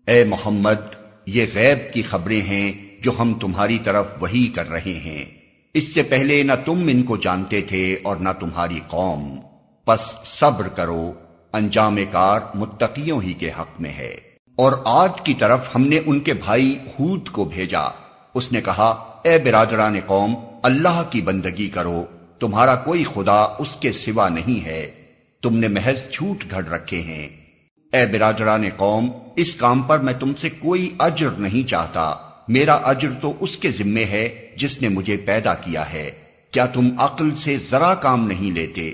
اے محمد، یہ غیب کی خبریں ہیں جو ہم تمہاری طرف وحی کر رہے ہیں، اس سے پہلے نہ تم ان کو جانتے تھے اور نہ تمہاری قوم، پس صبر کرو، انجام کار متقیوں ہی کے حق میں ہے۔ اور عاد کی طرف ہم نے ان کے بھائی ہود کو بھیجا، اس نے کہا اے برادران قوم، اللہ کی بندگی کرو، تمہارا کوئی خدا اس کے سوا نہیں ہے، تم نے محض جھوٹ گھڑ رکھے ہیں۔ اے برادران قوم، اس کام پر میں تم سے کوئی اجر نہیں چاہتا، میرا اجر تو اس کے ذمے ہے جس نے مجھے پیدا کیا ہے، کیا تم عقل سے ذرا کام نہیں لیتے؟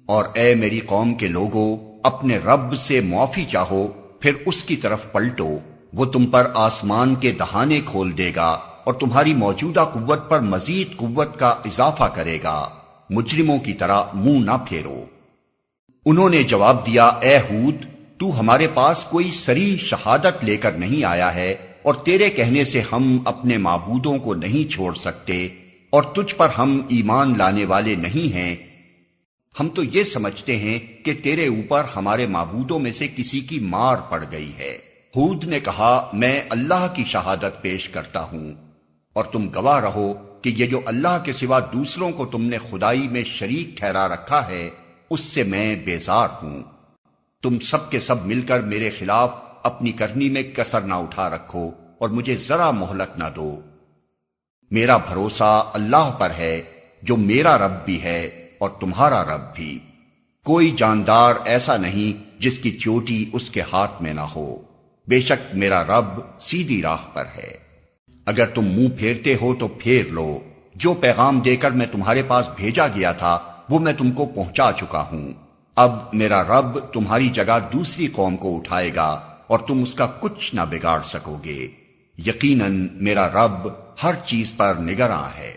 اور اے میری قوم کے لوگو، اپنے رب سے معافی چاہو، پھر اس کی طرف پلٹو، وہ تم پر آسمان کے دہانے کھول دے گا اور تمہاری موجودہ قوت پر مزید قوت کا اضافہ کرے گا، مجرموں کی طرح منہ نہ پھیرو۔ انہوں نے جواب دیا اے ہود، تو ہمارے پاس کوئی صریح شہادت لے کر نہیں آیا ہے، اور تیرے کہنے سے ہم اپنے معبودوں کو نہیں چھوڑ سکتے، اور تجھ پر ہم ایمان لانے والے نہیں ہیں۔ ہم تو یہ سمجھتے ہیں کہ تیرے اوپر ہمارے معبودوں میں سے کسی کی مار پڑ گئی ہے۔ ہود نے کہا میں اللہ کی شہادت پیش کرتا ہوں، اور تم گواہ رہو کہ یہ جو اللہ کے سوا دوسروں کو تم نے خدائی میں شریک ٹھہرا رکھا ہے، اس سے میں بیزار ہوں۔ تم سب کے سب مل کر میرے خلاف اپنی کرنی میں کسر نہ اٹھا رکھو اور مجھے ذرا مہلت نہ دو۔ میرا بھروسہ اللہ پر ہے جو میرا رب بھی ہے اور تمہارا رب بھی، کوئی جاندار ایسا نہیں جس کی چوٹی اس کے ہاتھ میں نہ ہو، بے شک میرا رب سیدھی راہ پر ہے۔ اگر تم منہ پھیرتے ہو تو پھیر لو، جو پیغام دے کر میں تمہارے پاس بھیجا گیا تھا وہ میں تم کو پہنچا چکا ہوں، اب میرا رب تمہاری جگہ دوسری قوم کو اٹھائے گا اور تم اس کا کچھ نہ بگاڑ سکو گے، یقیناً میرا رب ہر چیز پر نگراں ہے۔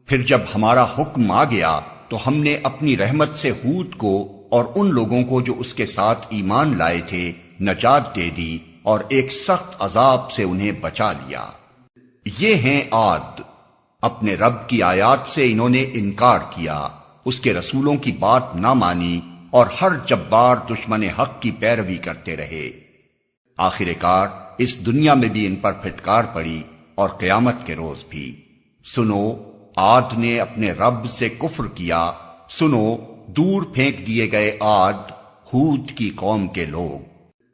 پھر جب ہمارا حکم آ گیا تو ہم نے اپنی رحمت سے ہود کو اور ان لوگوں کو جو اس کے ساتھ ایمان لائے تھے نجات دے دی اور ایک سخت عذاب سے انہیں بچا لیا۔ یہ ہیں عاد، اپنے رب کی آیات سے انہوں نے انکار کیا، اس کے رسولوں کی بات نہ مانی اور ہر جبار دشمن حق کی پیروی کرتے رہے۔ آخر کار اس دنیا میں بھی ان پر پھٹکار پڑی اور قیامت کے روز بھی۔ سنو، عاد نے اپنے رب سے کفر کیا، سنو، دور پھینک دیے گئے عاد، ہود کی قوم کے لوگ۔